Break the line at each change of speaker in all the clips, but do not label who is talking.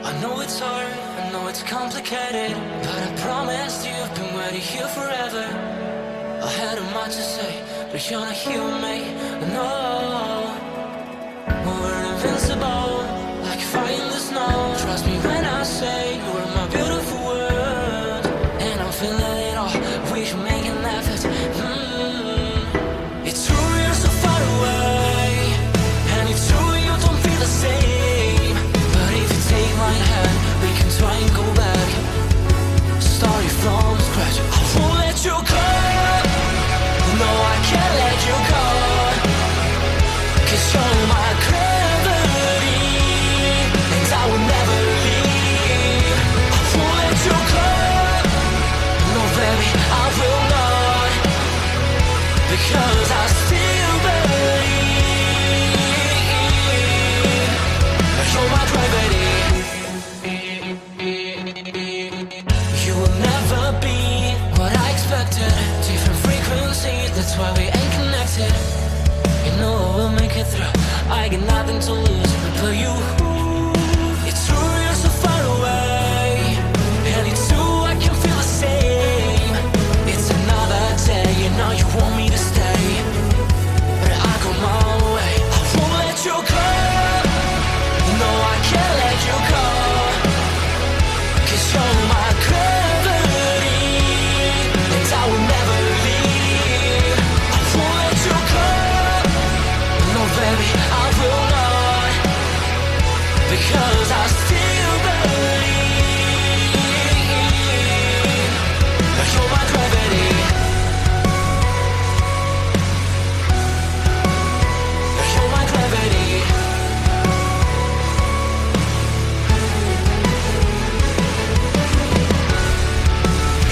I know it's hard, I know it's complicated, but I promised you I've been waiting here forever. I had a much to say, but you're not here with me, no. We're invincible, like fire in the snow. Trust me when I say you are my beautiful world, and I'm feeling it all, we should make an effort. It's true you're so far away, and it's true you don't feel the same. But if you take my hand, we can try and go back, starting from scratch. I won't let you go, no I can't let you go, 'cause you're my gravity, and I will never leave. I won't let you go, no baby I will not, because I still believe. You're my gravity. You will never be what I expected. Different frequencies, that's why we ain't connected. You know I will make it through, I got nothing to lose but you. It's true you're so far away, and it's true I can feel the same. It's another day, you know you want me to stay, but I go my way. I won't let you go, no I can't let you go, 'cause you're my gravity, and I will never leave. I won't let you go, no baby I will not, because I still believe. You're my gravity. You're my gravity.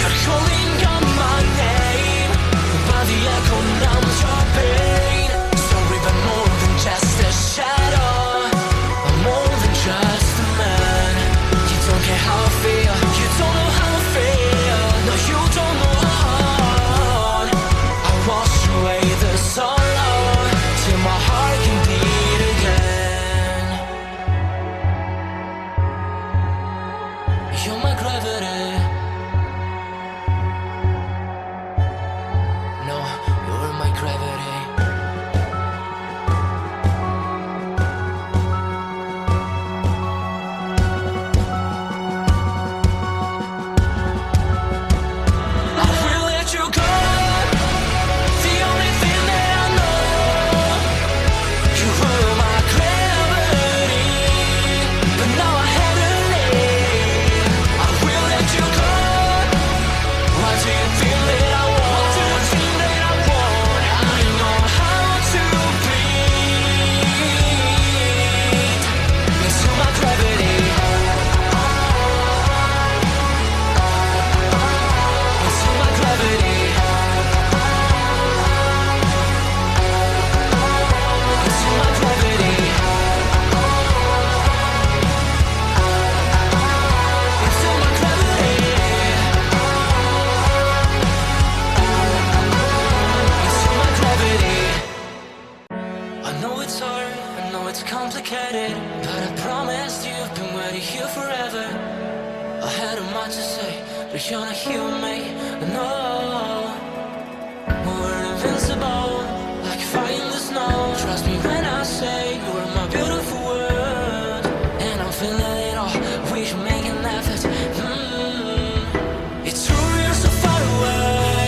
You're calling out my name, but the echo numbs your pain. Sorry, but more than just a shadow, I'm more than just a man. You don't care how I feel, you don't know how I feel. No, you don't know how. I wash away the sorrow till my heart can beat again. You're my gravity. No, you're my gravity. I will let you go, the only thing that I know. You were my gravity, but now I have to leave. I will let you go. Why do you feel that I want? What do you think that I want? I know how to breathe into my gravity, into my gravity, into my gravity, into my gravity, into my gravity. I know it's hard, I know it's complicated, but I promised you I've been waiting here forever. I had a much to say, but you're not here with me, no. We're invincible, like fire in the snow. Trust me when I say you are my beautiful world, and I'm feeling it all, we should make an effort. It's true you're so far away,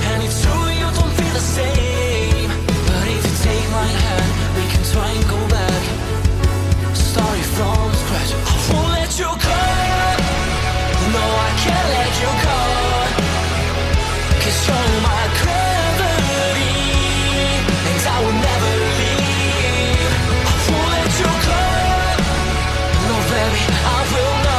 and it's true you don't feel the same. But if you take my hand, we can try and go back, starting from scratch. I won't let you go, no I can't let you go, 'cause you're my gravity, and I will never leave. I won't let you go, no baby I will not.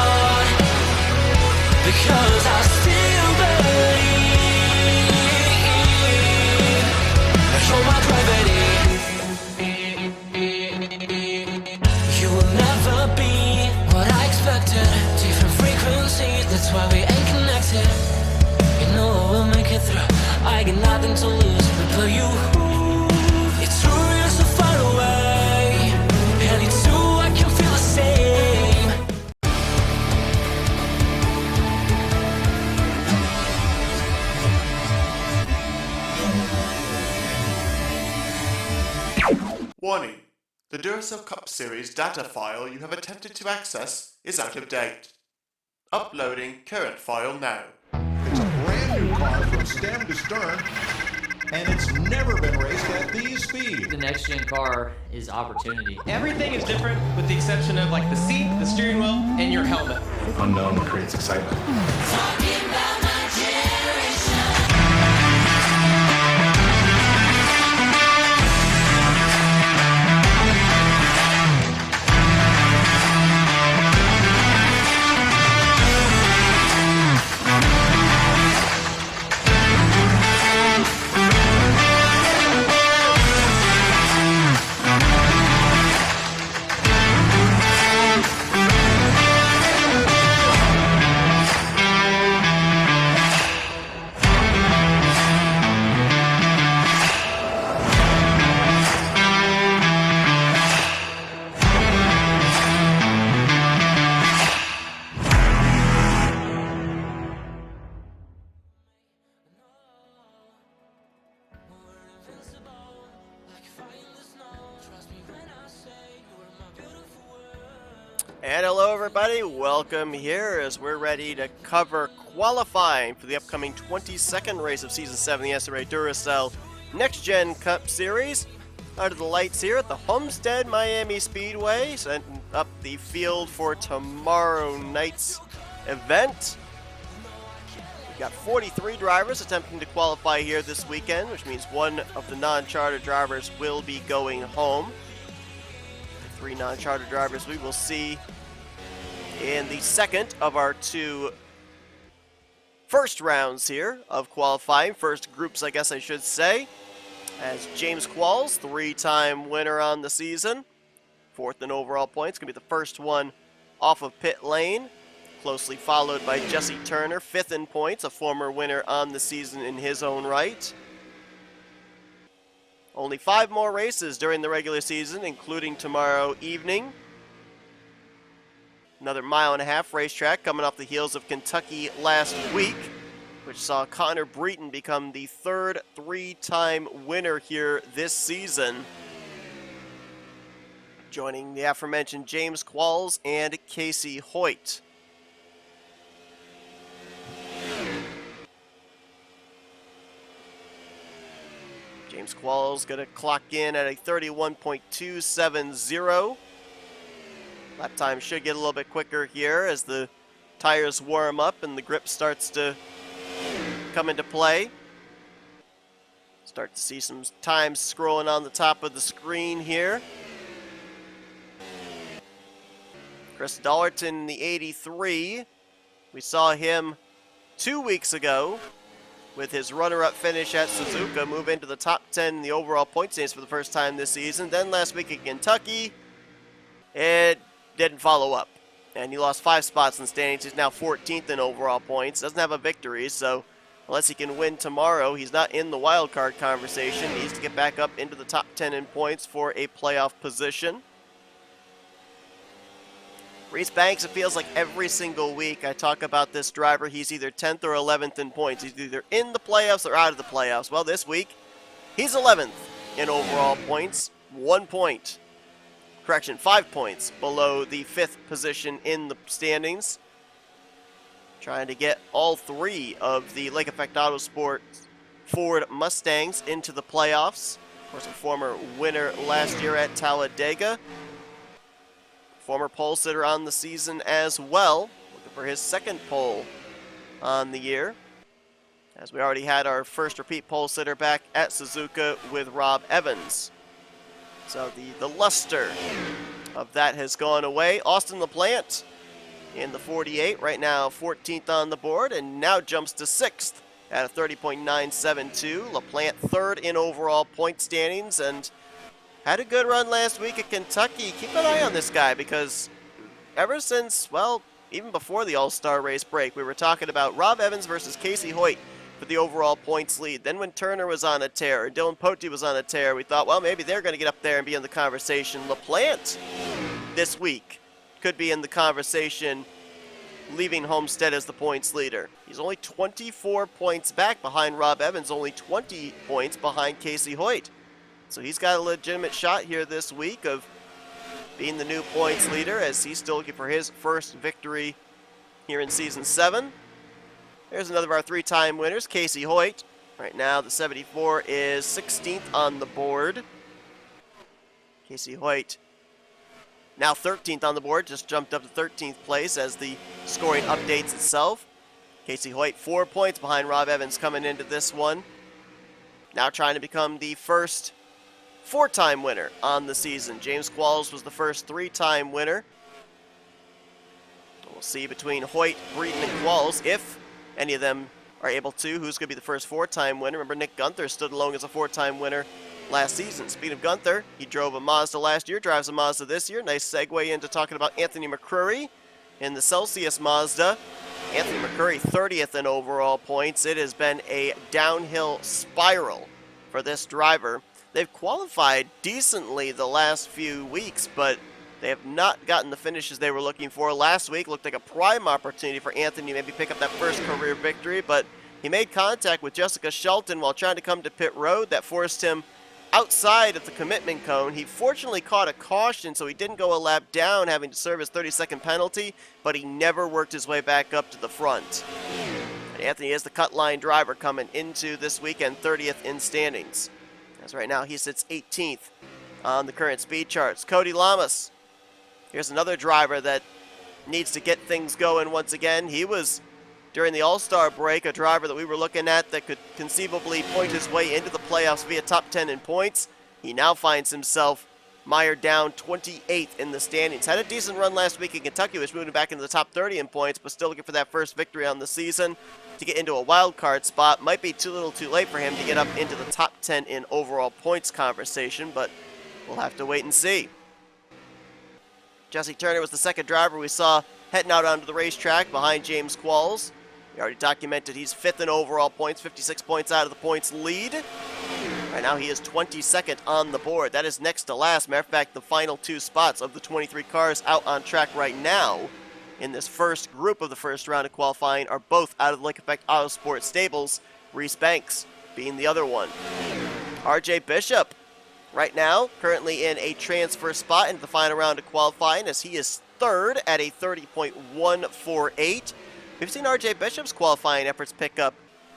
Warning. The Duracell Cup Series data file you have attempted to access is out of date. Uploading current file now.
It's a brand new car from stem to stern, and it's never been raced at these speeds.
The next gen car is opportunity.
Everything is different with the exception of like the seat, the steering wheel, and your helmet.
Unknown creates excitement.
Talking about my generation.
And hello everybody, welcome here as we're ready to cover qualifying for the upcoming 22nd race of Season 7 of the NNSCRA Duracell Next Gen Cup Series. Under the lights here at the Homestead Miami Speedway, setting up the field for tomorrow night's event. We've got 43 drivers attempting to qualify here this weekend, which means one of the non-charter drivers will be going home. The 3 non-charter drivers we will see in the second of our 2 first rounds here of qualifying. First groups, I guess I should say, as James Qualls, 3-time winner on the season, 4th in overall points, going to be the first one off of pit lane. Closely followed by Jesse Turner, 5th in points, a former winner on the season in his own right. Only 5 more races during the regular season, including tomorrow evening. Another 1.5-mile racetrack coming off the heels of Kentucky last week, which saw Connor Breton become the 3rd 3-time winner here this season, joining the aforementioned James Qualls and Casey Hoyt. James Qualls going to clock in at a 31.270. Lap time should get a little bit quicker here as the tires warm up and the grip starts to come into play. Start to see some times scrolling on the top of the screen here. Chris Dollerton in the 83. We saw him 2 weeks ago with his runner-up finish at Suzuka, move into the top 10 in the overall point standings for the first time this season. Then last week at Kentucky, it didn't follow up, and he lost 5 spots in the standings. He's now 14th in overall points. Doesn't have a victory, so unless he can win tomorrow, he's not in the wild card conversation. He needs to get back up into the top 10 in points for a playoff position. Reese Banks, it feels like every single week I talk about this driver. He's either 10th or 11th in points. He's either in the playoffs or out of the playoffs. Well, this week, he's 11th in overall points. 5 points below the 5th position in the standings. Trying to get all 3 of the Lake Effect Autosport Ford Mustangs into the playoffs. Of course, a former winner last year at Talladega. Former pole sitter on the season as well. Looking for his 2nd pole on the year, as we already had our first repeat pole sitter back at Suzuka with Rob Evans. So the luster of that has gone away. Austin LaPlante in the 48, right now 14th on the board, and now jumps to 6th at a 30.972. LaPlante 3rd in overall point standings, and had a good run last week at Kentucky. Keep an eye on this guy, because ever since, well, even before the All-Star race break, we were talking about Rob Evans versus Casey Hoyt for the overall points lead. Then when Turner was on a tear, and Dylan Pote was on a tear, we thought, well, maybe they're going to get up there and be in the conversation. LaPlante this week could be in the conversation, leaving Homestead as the points leader. He's only 24 points back behind Rob Evans, only 20 points behind Casey Hoyt. So he's got a legitimate shot here this week of being the new points leader, as he's still looking for his first victory here in Season 7. There's another of our 3-time winners, Casey Hoyt. Right now, the 74 is 16th on the board. Casey Hoyt now 13th on the board, just jumped up to 13th place as the scoring updates itself. Casey Hoyt 4 points behind Rob Evans coming into this one. Now trying to become the first 4-time winner on the season. James Qualls was the first 3-time winner. We'll see between Hoyt, Breeden, and Qualls, if any of them are able to, who's going to be the first 4-time winner. Remember, Nick Gunther stood alone as a 4-time winner last season. Speaking of Gunther, he drove a Mazda last year, drives a Mazda this year. Nice segue into talking about Anthony McCrory in the Celsius Mazda. Anthony McCrory 30th in overall points. It has been a downhill spiral for this driver. They've qualified decently the last few weeks, but they have not gotten the finishes they were looking for. Last week looked like a prime opportunity for Anthony to maybe pick up that first career victory, but he made contact with Jessica Shelton while trying to come to pit road. That forced him outside of the commitment cone. He fortunately caught a caution, so he didn't go a lap down, having to serve his 30-second penalty, but he never worked his way back up to the front. And Anthony is the cut line driver coming into this weekend, 30th in standings. As right now he sits 18th on the current speed charts. Cody Lamas, here's another driver that needs to get things going once again. He was, during the All-Star break, a driver that we were looking at that could conceivably point his way into the playoffs via top 10 in points. He now finds himself mired down 28th in the standings. Had a decent run last week in Kentucky, was moving back into the top 30 in points, but still looking for that first victory on the season to get into a wild card spot. Might be too little too late for him to get up into the top 10 in overall points conversation, but we'll have to wait and see. Jesse Turner was the second driver we saw heading out onto the racetrack behind James Qualls. We already documented he's 5th in overall points, 56 points out of the points lead. Right now he is 22nd on the board. That is next to last. Matter of fact, the final 2 spots of the 23 cars out on track right now in this first group of the first round of qualifying are both out of the Lake Effect Autosport stables, Reese Banks being the other one. RJ Bishop right now currently in a transfer spot into the final round of qualifying, as he is 3rd at a 30.148. We've seen RJ Bishop's qualifying efforts pick up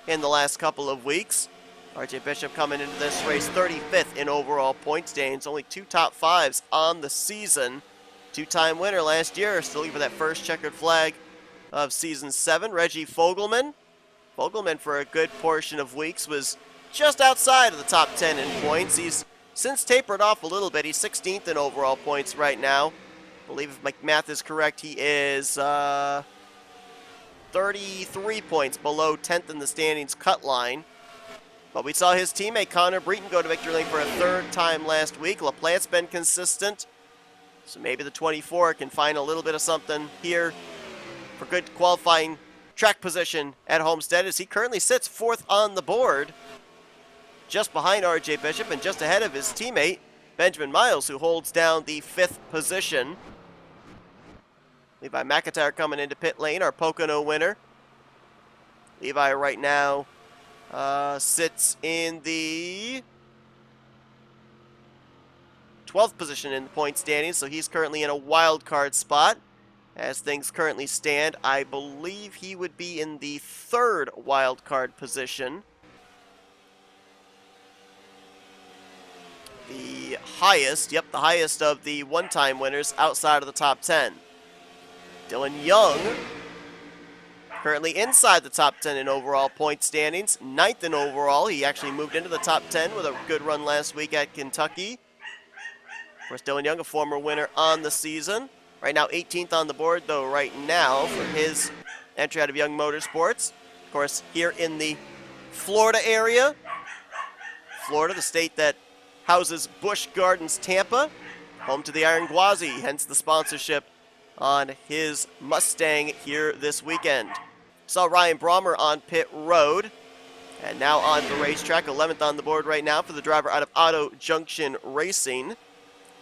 in the last couple of weeks. RJ Bishop coming into this race 35th in overall point standings, only 2 top 5s on the season. 2-time winner last year, still looking for that first checkered flag of Season 7. Reggie Fogelman. Fogelman, for a good portion of weeks, was just outside of the top 10 in points. He's since tapered off a little bit. He's 16th in overall points right now. I believe if my math is correct, he is 33 points below 10th in the standings cut line. But we saw his teammate Connor Breeden go to victory lane for a 3rd time last week. LaPlante's been consistent, so maybe the 24 can find a little bit of something here for good qualifying track position at Homestead, as he currently sits 4th on the board, just behind RJ Bishop and just ahead of his teammate Benjamin Miles, who holds down the 5th position. Levi McIntyre coming into pit lane, our Pocono winner. Levi right now sits in the 12th position in the point standings, so he's currently in a wild card spot. As things currently stand, I believe he would be in the 3rd wild card position. The highest, the highest of the one-time winners outside of the top 10. Dylan Young, currently inside the top 10 in overall point standings, 9th in overall. He actually moved into the top 10 with a good run last week at Kentucky. Of course, Dylan Young, a former winner on the season. Right now, 18th on the board, though, right now for his entry out of Young Motorsports. Of course, here in the Florida area. Florida, the state that houses Busch Gardens Tampa, home to the Iron Gwazi, hence the sponsorship on his Mustang here this weekend. Saw Ryan Brommer on pit road, and now on the racetrack, 11th on the board right now for the driver out of Auto Junction Racing.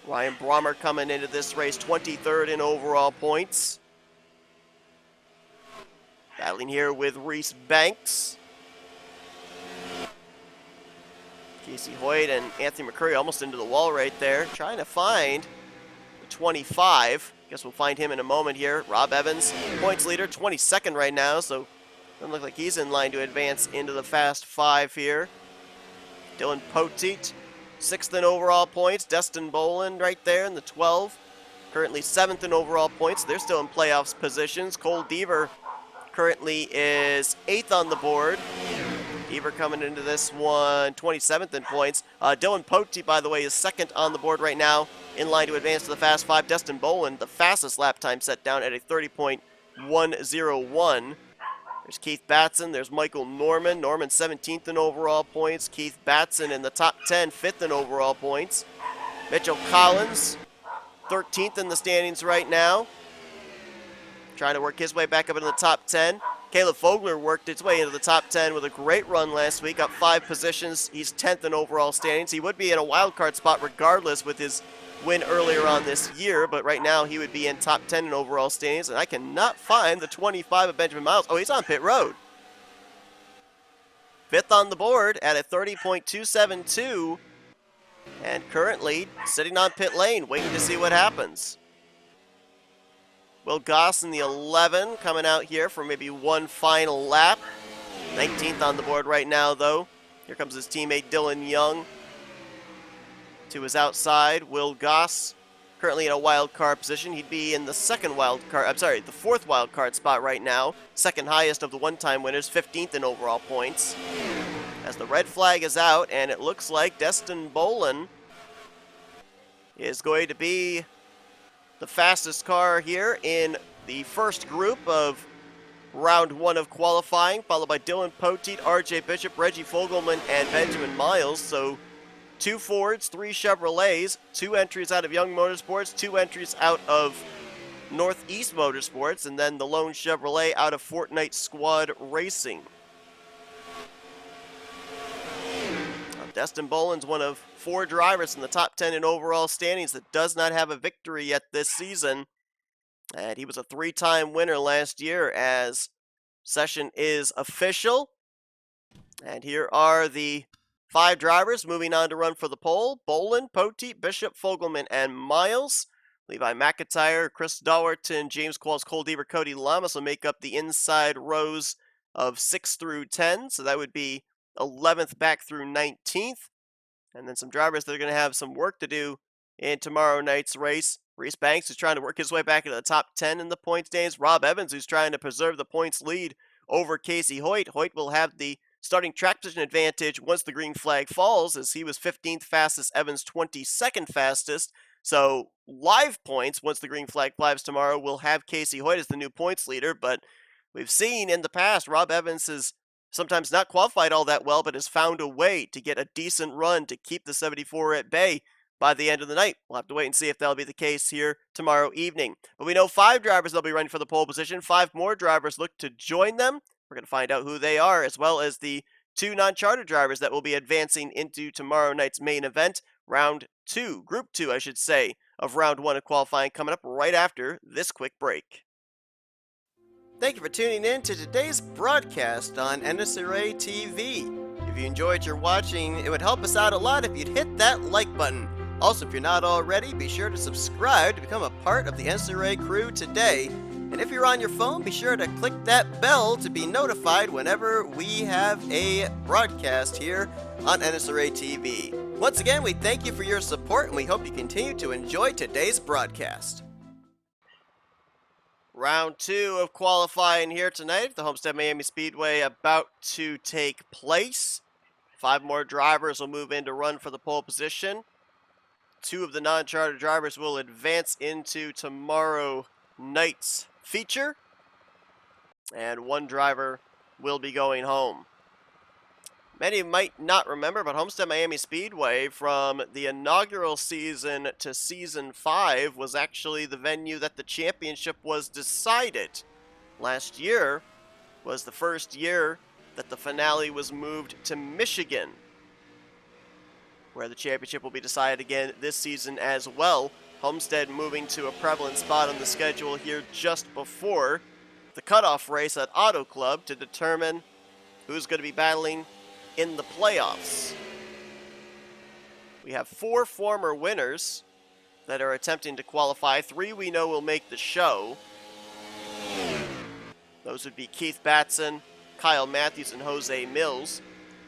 Ryan Brommer coming into this race 23rd in overall points. Battling here with Reese Banks. Casey Hoyt and Anthony McCurry almost into the wall right there, trying to find the 25. Guess we'll find him in a moment here. Rob Evans, points leader, 22nd right now, so doesn't look like he's in line to advance into the Fast Five here. Dylan Poteet, 6th in overall points. Destin Boland right there in the 12. Currently 7th in overall points. They're still in playoffs positions. Cole Deaver currently is 8th on the board. Deaver coming into this one 27th in points. Dylan Poteet, by the way, is 2nd on the board right now, in line to advance to the Fast Five. Destin Boland, the fastest lap time set down at a 30.101. There's Keith Batson. There's Michael Norman. Norman 17th in overall points. Keith Batson in the top 10, 5th in overall points. Mitchell Collins, 13th in the standings right now, trying to work his way back up into the top 10. Caleb Fogler worked its way into the top 10 with a great run last week, up 5 positions. He's 10th in overall standings. He would be in a wild card spot regardless with his win earlier on this year, but right now he would be in top 10 in overall standings, and I cannot find the 25 of Benjamin Miles. Oh, he's on pit road. 5th on the board at a 30.272, and currently sitting on pit lane, waiting to see what happens. Will Goss in the 11 coming out here for maybe one final lap. 19th on the board right now, though. Here comes his teammate Dylan Young to his outside. Will Goss currently in a wild card position. He'd be in the the 4th wild card spot right now. 2nd highest of the one-time winners, 15th in overall points. As the red flag is out, and it looks like Destin Boland is going to be the fastest car here in the first group of round 1 of qualifying, followed by Dylan Poteet, RJ Bishop, Reggie Fogelman, and Benjamin Miles. So 2 Fords, 3 Chevrolets, 2 entries out of Young Motorsports, 2 entries out of Northeast Motorsports, and then the lone Chevrolet out of Fortnite Squad Racing. Destin Boland's one of 4 drivers in the top 10 in overall standings that does not have a victory yet this season. And he was a 3-time winner last year as session is official. And here are the 5 drivers moving on to run for the pole. Boland, Poteet, Bishop, Fogelman, and Miles. Levi McIntyre, Chris Dawerton, James Qualls, Cole Deaver, Cody Lamas will make up the inside rows of 6 through 10. So that would be 11th back through 19th. And then some drivers that are going to have some work to do in tomorrow night's race. Reese Banks, who's trying to work his way back into the top 10 in the points standings. Rob Evans, who's trying to preserve the points lead over Casey Hoyt. Hoyt will have the starting track position advantage once the green flag falls, as he was 15th fastest, Evans 22nd fastest. So live points, once the green flag flies tomorrow, will have Casey Hoyt as the new points leader. But we've seen in the past, Rob Evans has sometimes not qualified all that well, but has found a way to get a decent run to keep the 74 at bay by the end of the night. We'll have to wait and see if that'll be the case here tomorrow evening. But we know 5 drivers that'll be running for the pole position. 5 more drivers look to join them. We're going to find out who they are, as well as the 2 non-charter drivers that will be advancing into tomorrow night's main event, round 2, group 2, I should say, of round 1 of qualifying, coming up right after this quick break. Thank you for tuning in to today's broadcast on NNSCRA TV. If you enjoyed your watching, it would help us out a lot if you'd hit that like button. Also, if you're not already, be sure to subscribe to become a part of the NNSCRA crew today. And if you're on your phone, be sure to click that bell to be notified whenever we have a broadcast here on NNSCRA TV. Once again, we thank you for your support, and we hope you continue to enjoy today's broadcast. Round 2 of qualifying here tonight at the Homestead Miami Speedway about to take place. 5 more drivers will move in to run for the pole position. 2 of the non-charter drivers will advance into tomorrow night's feature. And 1 driver will be going home. Many might not remember, but Homestead Miami Speedway, from the inaugural season to season 5, was actually the venue that the championship was decided. Last year was the first year that the finale was moved to Michigan, where the championship will be decided again this season as well. Homestead moving to a prevalent spot on the schedule here just before the cutoff race at Auto Club to determine who's going to be battling in the playoffs. We have 4 former winners that are attempting to qualify. 3 we know will make the show. Those would be Keith Batson, Kyle Matthews, and Jose Mills.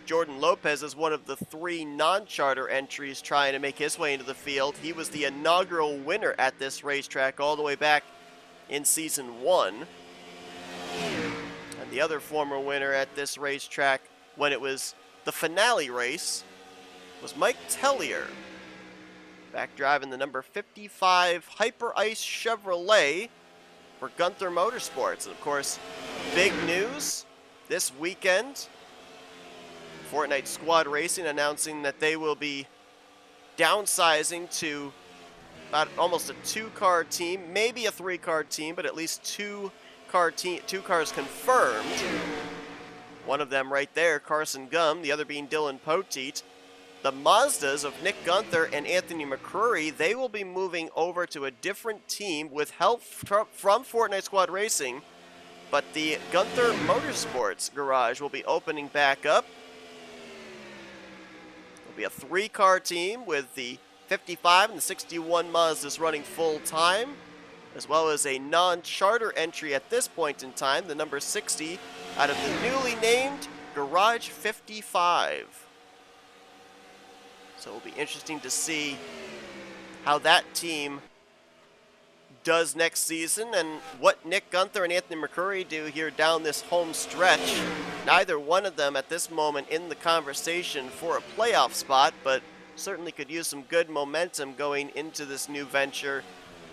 Jordan Lopez is one of the 3 non-charter entries trying to make his way into the field. He was the inaugural winner at this racetrack all the way back in Season 1. And the other former winner at this racetrack when it was the finale race was Mike Tellier. Back driving the number 55 Hyper Ice Chevrolet for Gunther Motorsports. And of course, big news this weekend. Fortnite Squad Racing announcing that they will be downsizing to about almost a 2-car team, maybe a 3-car team, but at least 2 cars confirmed. One of them right there, Carson Gum, the other being Dylan Poteet. The Mazdas of Nick Gunther and Anthony McCrory, they will be moving over to a different team with help from Fortnite Squad Racing, but the Gunther Motorsports garage will be opening back up. It'll be a 3-car team with the 55 and the 61 Mazdas running full time, as well as a non-charter entry at this point in time, the number 60 out of the newly named Garage 55. So it'll be interesting to see how that team does next season and what Nick Gunther and Anthony McCrory do here down this home stretch. Neither one of them at this moment in the conversation for a playoff spot, but certainly could use some good momentum going into this new venture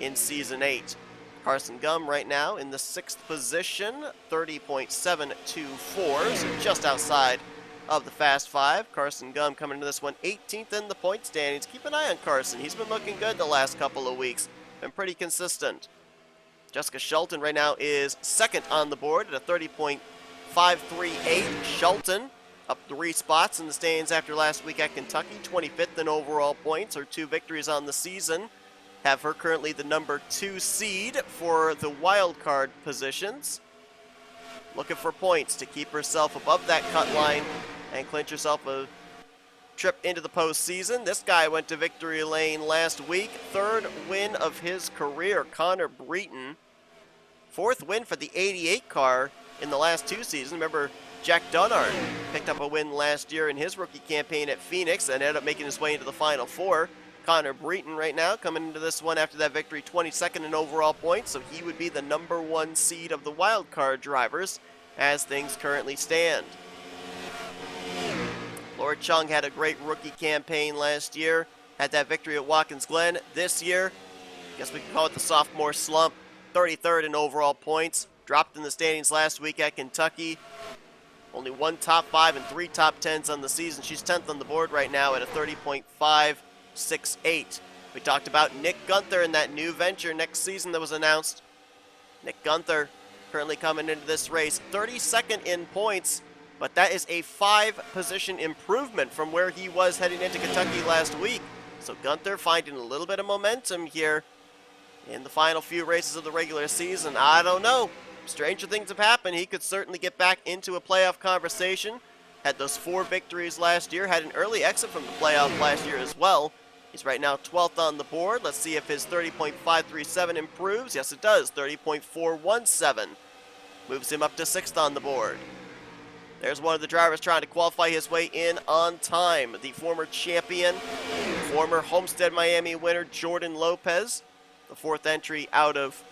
in Season 8. Carson Gum right now in the 6th position, 30.724, so just outside of the Fast 5. Carson Gum coming into this one 18th in the point standings. Keep an eye on Carson. He's been looking good the last couple of weeks. Been pretty consistent. Jessica Shelton right now is 2nd on the board at a 30.538. Shelton up 3 spots in the standings after last week at Kentucky. 25th in overall points, her 2 victories on the season have her currently the number 2 seed for the wild card positions. Looking for points to keep herself above that cut line and clinch herself a trip into the postseason. This guy went to victory lane last week. 3rd win of his career, Connor Breton. 4th win for the 88 car in the last 2 seasons. Remember, Jack Dunnard picked up a win last year in his rookie campaign at Phoenix and ended up making his way into the Final 4. Connor Breton right now coming into this one after that victory, 22nd in overall points, so he would be the number 1 seed of the wild card drivers as things currently stand. Laura Chung had a great rookie campaign last year, had that victory at Watkins Glen. This year, I guess we could call it the sophomore slump, 33rd in overall points, dropped in the standings last week at Kentucky. Only 1 top 5 and 3 top 10s on the season. She's 10th on the board right now at a 30.568. We talked about Nick Gunther and that new venture next season that was announced. Nick Gunther currently coming into this race, 32nd in points, but that is a 5-position improvement from where he was heading into Kentucky last week. So Gunther finding a little bit of momentum here in the final few races of the regular season. I don't know. Stranger things have happened. He could certainly get back into a playoff conversation. Had those 4 victories last year. Had an early exit from the playoff last year as well. He's right now 12th on the board. Let's see if his 30.537 improves. Yes, it does. 30.417 moves him up to 6th on the board. There's one of the drivers trying to qualify his way in on time. The former champion, former Homestead Miami winner, Jordan Lopez. The 4th entry out of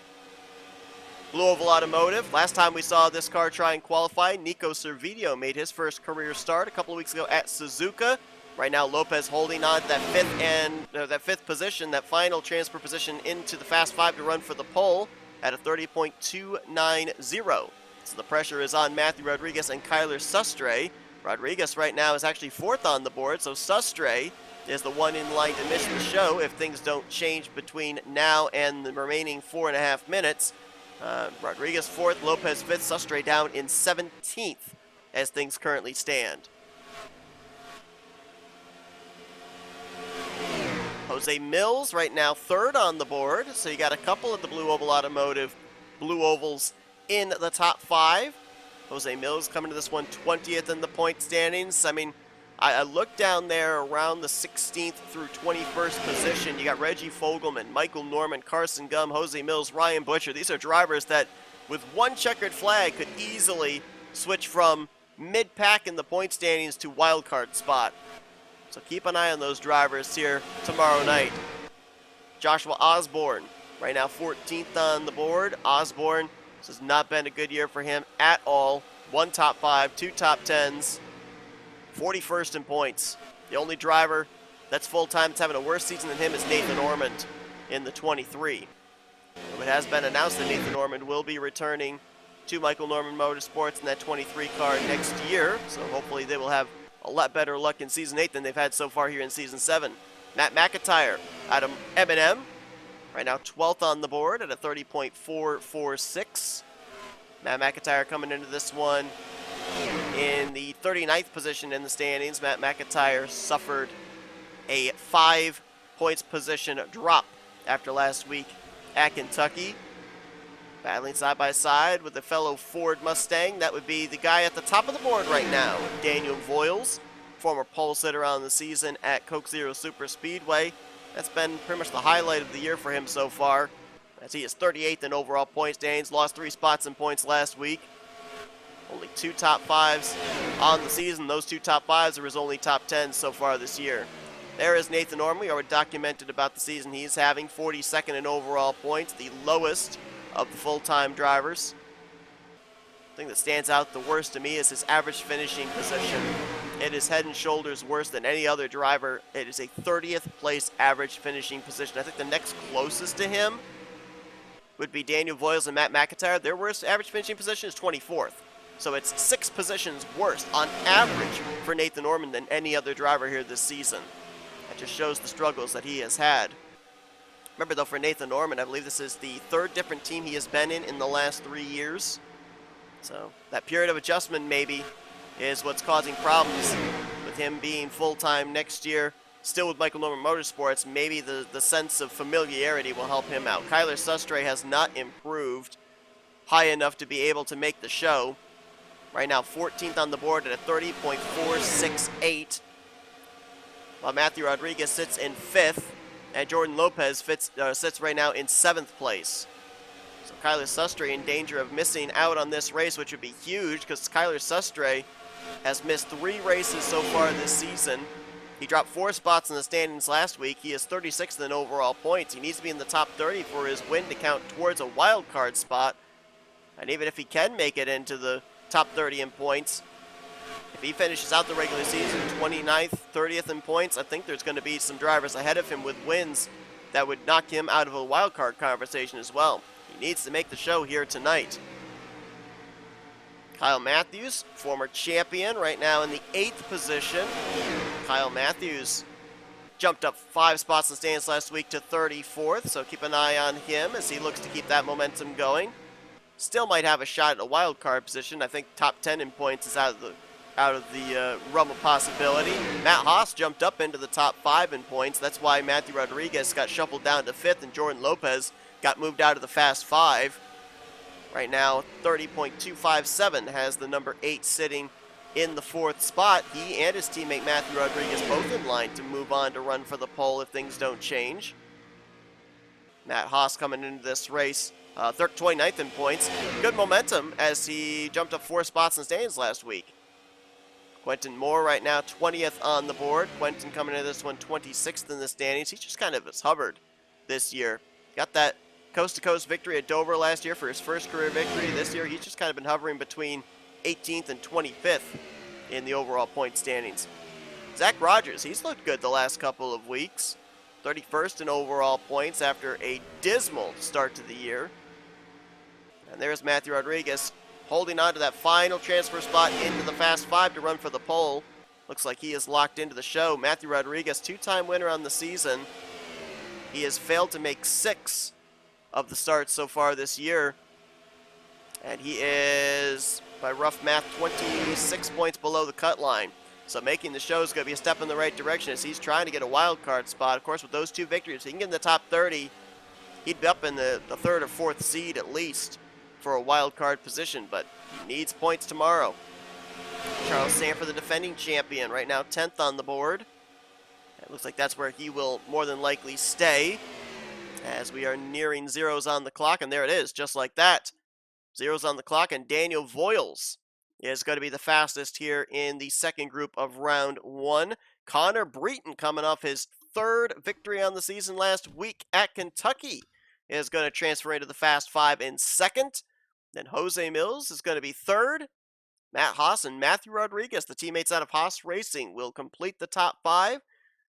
Blue Oval Automotive. Last time we saw this car try and qualify, Nico Servideo made his first career start a couple of weeks ago at Suzuka. Right now, Lopez holding on to that 5th position, that final transfer position into the Fast 5 to run for the pole at a 30.290. So the pressure is on Matthew Rodriguez and Kyler Sustre. Rodriguez right now is actually 4th on the board, so Sustre is the one in line to miss the show if things don't change between now and the remaining 4.5 minutes. Rodriguez 4th, Lopez 5th, Sustre down in 17th as things currently stand. Jose Mills right now 3rd on the board, so you got a couple of the Blue Oval Automotive Blue Ovals in the top 5. Jose Mills coming to this one 20th in the point standings. I mean, I looked down there around the 16th through 21st position. You got Reggie Fogelman, Michael Norman, Carson Gum, Jose Mills, Ryan Butcher. These are drivers that, with one checkered flag, could easily switch from mid-pack in the point standings to wildcard spot. So keep an eye on those drivers here tomorrow night. Joshua Osborne, right now 14th on the board. Osborne, this has not been a good year for him at all. 1 top 5, 2 top 10s, 41st in points. The only driver that's full-time that's having a worse season than him is Nathan Ormond in the 23. It has been announced that Nathan Ormond will be returning to Michael Norman Motorsports in that 23 car next year, so hopefully they will have a lot better luck in Season 8 than they've had so far here in Season 7. Matt McIntyre out of M&M, right now 12th on the board at a 30.446. Matt McIntyre coming into this one in the 39th position in the standings. Matt McIntyre suffered a 5 points position drop after last week at Kentucky. Battling side by side with a fellow Ford Mustang. That would be the guy at the top of the board right now, Daniel Voiles, former pole sitter on the season at Coke Zero Super Speedway. That's been pretty much the highlight of the year for him so far, as he is 38th in overall points standings, lost 3 spots in points last week. Only 2 top 5s on the season. Those 2 top 5s are his only top 10s so far this year. There is Nathan Ormond. We already documented about the season he's having, 42nd in overall points, the lowest of the full-time drivers. The thing that stands out the worst to me is his average finishing position. It is head and shoulders worse than any other driver. It is a 30th place average finishing position. I think the next closest to him would be Daniel Voiles and Matt McIntyre. Their worst average finishing position is 24th. So it's 6 positions worse on average for Nathan Ormond than any other driver here this season. That just shows the struggles that he has had. Remember though, for Nathan Ormond, I believe this is the 3rd different team he has been in the last 3 years. So that period of adjustment maybe is what's causing problems with him being full-time next year. Still with Michael Norman Motorsports, maybe the sense of familiarity will help him out. Kyler Sustre has not improved high enough to be able to make the show. Right now 14th on the board at a 30.468. While Matthew Rodriguez sits in 5th, and Jordan Lopez sits right now in 7th place. So Kyler Sustre in danger of missing out on this race, which would be huge because Kyler Sustre has missed 3 races so far this season. He dropped 4 spots in the standings last week. He is 36th in overall points. He needs to be in the top 30 for his win to count towards a wild card spot. And even if he can make it into the top 30 in points, if he finishes out the regular season 29th, 30th in points, I think there's going to be some drivers ahead of him with wins that would knock him out of a wild card conversation as well. He needs to make the show here tonight. Kyle Matthews, former champion, right now in the 8th position. Kyle Matthews jumped up 5 spots in the standings last week to 34th, so keep an eye on him as he looks to keep that momentum going. Still might have a shot at a wild card position. I think top 10 in points is out of the realm of possibility. Matt Haas jumped up into the top 5 in points. That's why Matthew Rodriguez got shuffled down to 5th, and Jordan Lopez got moved out of the Fast 5. Right now, 30.257 has the number 8 sitting in the 4th spot. He and his teammate Matthew Rodriguez both in line to move on to run for the pole if things don't change. Matt Haas coming into this race 29th in points. Good momentum as he jumped up 4 spots in the standings last week. Quentin Moore right now 20th on the board. Quentin coming into this one 26th in the standings. He just kind of has hovered this year. Got that coast-to-coast victory at Dover last year for his first career victory. This year he's just kind of been hovering between 18th and 25th in the overall point standings. Zach Rogers, he's looked good the last couple of weeks. 31st in overall points after a dismal start to the year. And there's Matthew Rodriguez holding on to that final transfer spot into the Fast 5 to run for the pole. Looks like he is locked into the show. Matthew Rodriguez, 2-time winner on the season. He has failed to make 6 of the starts so far this year. And he is, by rough math, 26 points below the cut line. So making the show is going to be a step in the right direction as he's trying to get a wild card spot. Of course, with those 2 victories, he can get in the top 30. He'd be up in the 3rd or 4th seed at least for a wild card position, but he needs points tomorrow. Charles Sanford, the defending champion, right now 10th on the board. It looks like that's where he will more than likely stay as we are nearing zeros on the clock. And there it is, just like that. Zeros on the clock, and Daniel Voiles is going to be the fastest here in the second group of round one. Connor Breton, coming off his third victory on the season last week at Kentucky, is going to transfer into the Fast Five in second. Then Jose Mills is going to be third. Matt Haas and Matthew Rodriguez, the teammates out of Haas Racing, will complete the top five.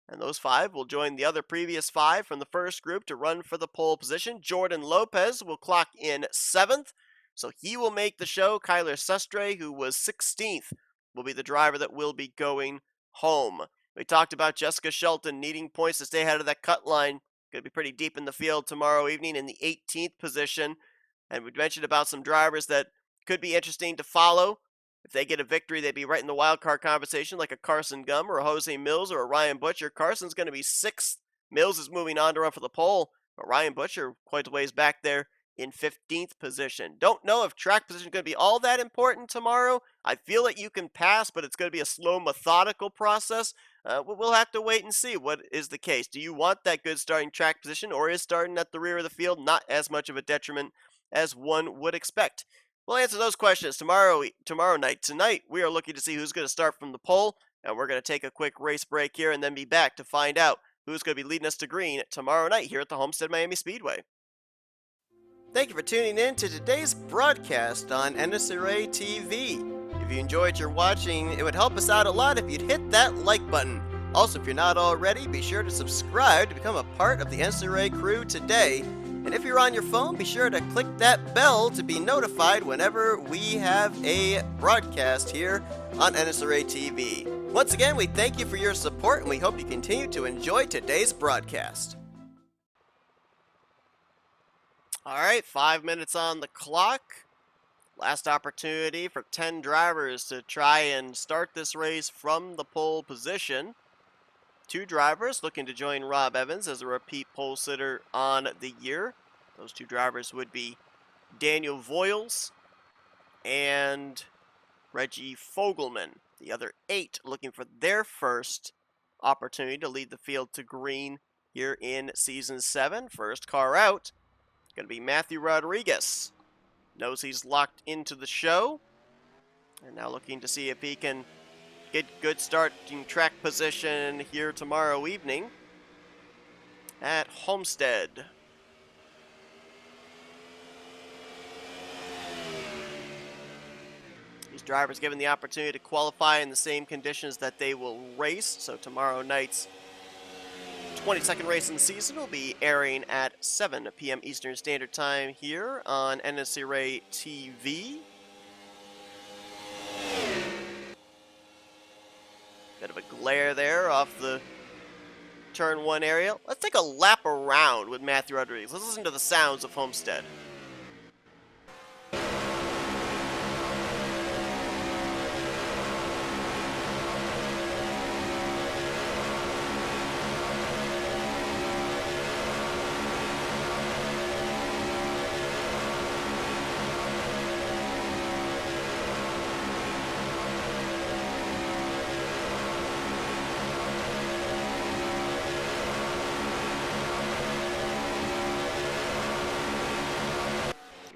And those five will join the other previous five from the first group to run for the pole position. Jordan Lopez will clock in seventh, so he will make the show. Kyler Sustre, who was 16th, will be the driver that will be going home. We talked about Jessica Shelton needing points to stay ahead of that cut line. Going to be pretty deep in the field tomorrow evening in the 18th position. And we mentioned about some drivers that could be interesting to follow. If they get a victory, they'd be right in the wild card conversation, like a Carson Gum or a Jose Mills or a Ryan Butcher. Carson's going to be 6th. Mills is moving on to run for the pole, but Ryan Butcher quite a ways back there in 15th position. Don't know if track position is going to be all that important tomorrow. I feel that you can pass, but it's going to be a slow, methodical process. We'll have to wait and see what is the case. Do you want that good starting track position, or is starting at the rear of the field not as much of a detriment as one would expect? We'll answer those questions tomorrow night. Tonight, we are looking to see who's going to start from the pole, and we're going to take a quick race break here and then be back to find out who's going to be leading us to green tomorrow night here at the Homestead Miami Speedway. Thank you for tuning in to today's broadcast on NNSCRA TV. If you enjoyed your watching, it would help us out a lot if you'd hit that like button. Also, if you're not already, be sure to subscribe to become a part of the NNSCRA crew today. And if you're on your phone, be sure to click that bell to be notified whenever we have a broadcast here on NNSCRA TV. Once again, we thank you for your support, and we hope you continue to enjoy today's broadcast. All right, 5 minutes on the clock. Last opportunity for 10 drivers to try and start this race from the pole position. 2 drivers looking to join Rob Evans as a repeat pole sitter on the year. Those 2 drivers would be Daniel Voiles and Reggie Fogelman. The other 8 looking for their first opportunity to lead the field to green here in Season 7. First car out, going to be Matthew Rodriguez. Knows he's locked into the show. And now looking to see if he can get good starting track position here tomorrow evening at Homestead. These drivers given the opportunity to qualify in the same conditions that they will race. So tomorrow night's 22nd race in the season will be airing at 7 p.m. Eastern Standard Time here on NNSCRA TV. Bit of a glare there off the turn 1 area. Let's take a lap around with Matthew Rodriguez. Let's listen to the sounds of Homestead.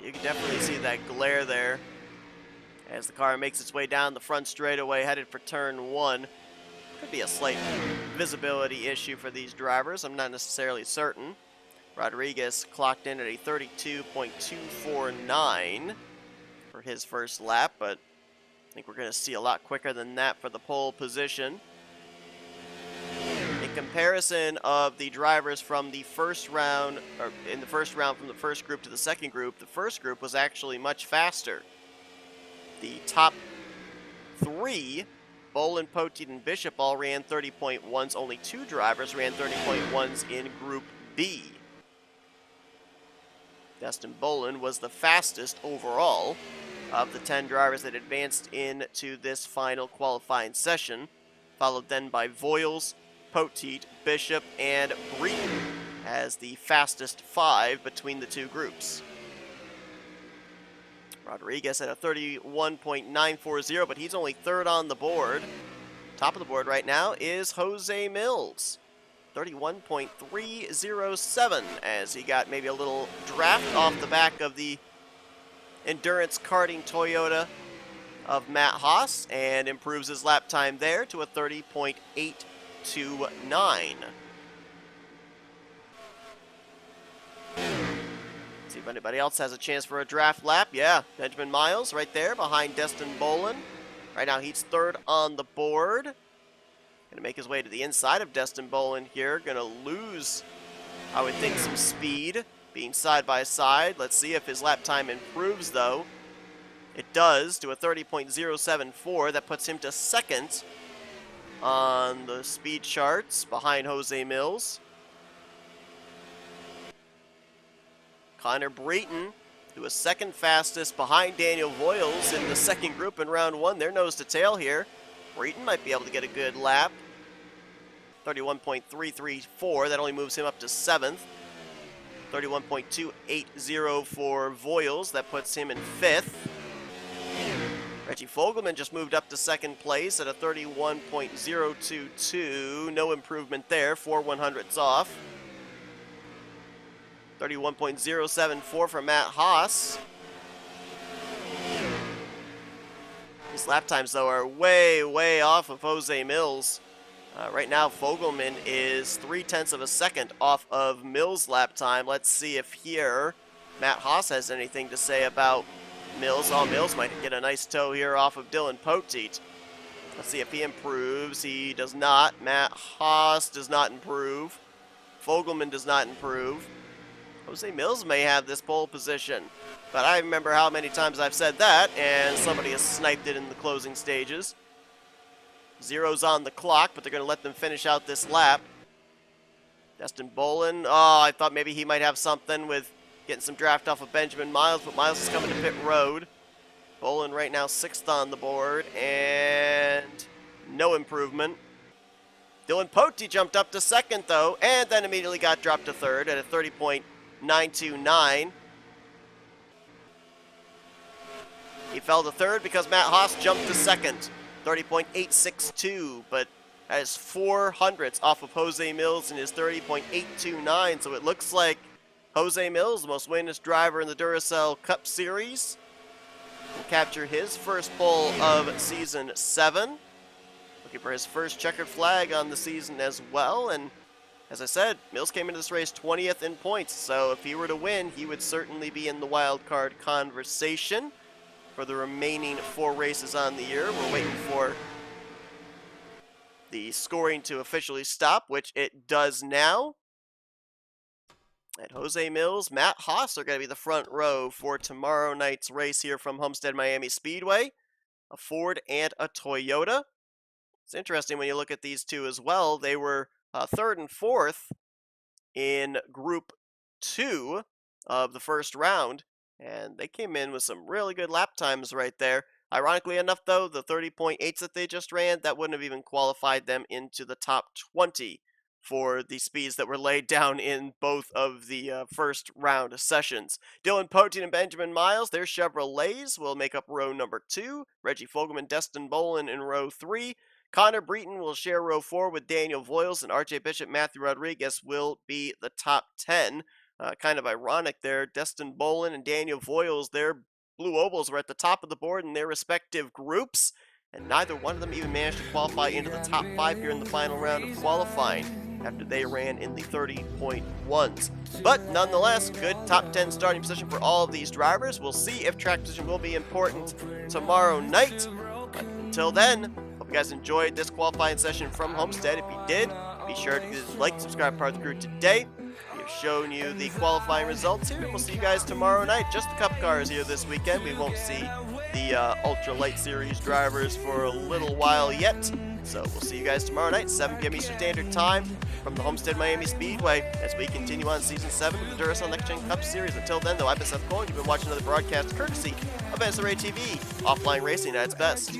You can definitely see that glare there as the car makes its way down the front straightaway headed for turn 1. Could be a slight visibility issue for these drivers. I'm not necessarily certain. Rodriguez clocked in at a 32.249 for his first lap, but I think we're going to see a lot quicker than that for the pole position. In comparison of the drivers from the first round, or in the first round from the first group to the second group, the first group was actually much faster. The top 3, Bolin, Poteet, and Bishop all ran 30.1s. Only 2 drivers ran 30.1s in Group B. Dustin Bolin was the fastest overall of the 10 drivers that advanced into this final qualifying session, followed then by Voiles, Poteet, Bishop, and Breton as the fastest 5 between the 2 groups. Rodriguez at a 31.940, but he's only third on the board. Top of the board right now is Jose Mills. 31.307 as he got maybe a little draft off the back of the endurance karting Toyota of Matt Haas and improves his lap time there to a 30.829. See if anybody else has a chance for a draft lap. Yeah, Benjamin Miles right there behind Destin Bolin. Right now he's third on the board. Gonna make his way to the inside of Destin Bolin here. Gonna lose, I would think, some speed being side by side. Let's see if his lap time improves though. It does to a 30.074. That puts him to second on the speed charts behind Jose Mills. Connor Breton, who was second fastest behind Daniel Voiles in the second group in round one. They're nose to tail here. Breton might be able to get a good lap. 31.334. That only moves him up to seventh. 31.280 for Voiles. That puts him in fifth. Reggie Fogelman just moved up to second place at a 31.022. No improvement there. 4/100ths off. 31.074 for Matt Haas. His lap times, though, are way, way off of Jose Mills. Right now, Fogelman is 0.3 of a second off of Mills' lap time. Let's see if here Matt Haas has anything to say about Mills. Oh, Mills might get a nice tow here off of Dylan Poteet. Let's see if he improves. He does not. Matt Haas does not improve. Fogelman does not improve. Jose Mills may have this pole position, but I remember how many times I've said that, and somebody has sniped it in the closing stages. Zero's on the clock, but they're going to let them finish out this lap. Destin Bolin, oh, I thought maybe he might have something with getting some draft off of Benjamin Miles, but Miles is coming to pit road. Bolin right now sixth on the board, and no improvement. Dylan Poteet jumped up to second, though, and then immediately got dropped to third at a 30.929. He fell to third because Matt Haas jumped to second, 30.862, but that is 4/100ths off of Jose Mills in his 30.829, so it looks like Jose Mills, the most winningest driver in the Duracell Cup Series, will capture his first pole of Season 7. Looking for his first checkered flag on the season as well, and as I said, Mills came into this race 20th in points, so if he were to win, he would certainly be in the wild card conversation for the remaining 4 races on the year. We're waiting for the scoring to officially stop, which it does now. And Jose Mills, Matt Haas are going to be the front row for tomorrow night's race here from Homestead Miami Speedway. A Ford and a Toyota. It's interesting when you look at these two as well. They were third and fourth in Group 2 of the first round, and they came in with some really good lap times right there. Ironically enough, though, the 30.8s that they just ran, that wouldn't have even qualified them into the top 20 for the speeds that were laid down in both of the first round sessions. Dylan Poteet and Benjamin Miles, their Chevrolets will make up row number 2. Reggie Fogelman, Destin Bolin in row 3. Connor Breton will share row 4 with Daniel Voiles, and RJ Bishop, Matthew Rodriguez will be the top 10. Kind of ironic there. Destin Bolin and Daniel Voiles, their blue ovals were at the top of the board in their respective groups, and neither one of them even managed to qualify into the top 5 here in the final round of qualifying after they ran in the 30.1s. But nonetheless, good top 10 starting position for all of these drivers. We'll see if track position will be important tomorrow night. But until then, hope you guys enjoyed this qualifying session from Homestead. If you did, be sure to like, subscribe, part of the crew today. We've shown you the qualifying results here, and we'll see you guys tomorrow night. Just the Cup cars here this weekend. We won't see the Ultra Light Series drivers for a little while yet. So we'll see you guys tomorrow night, 7 p.m. Eastern Standard Time from the Homestead Miami Speedway as we continue on Season 7 of the Duracell Next Gen Cup Series. Until then, though, I've been Seth Cole, and you've been watching another broadcast courtesy of NNSCRA TV, offline racing at its best.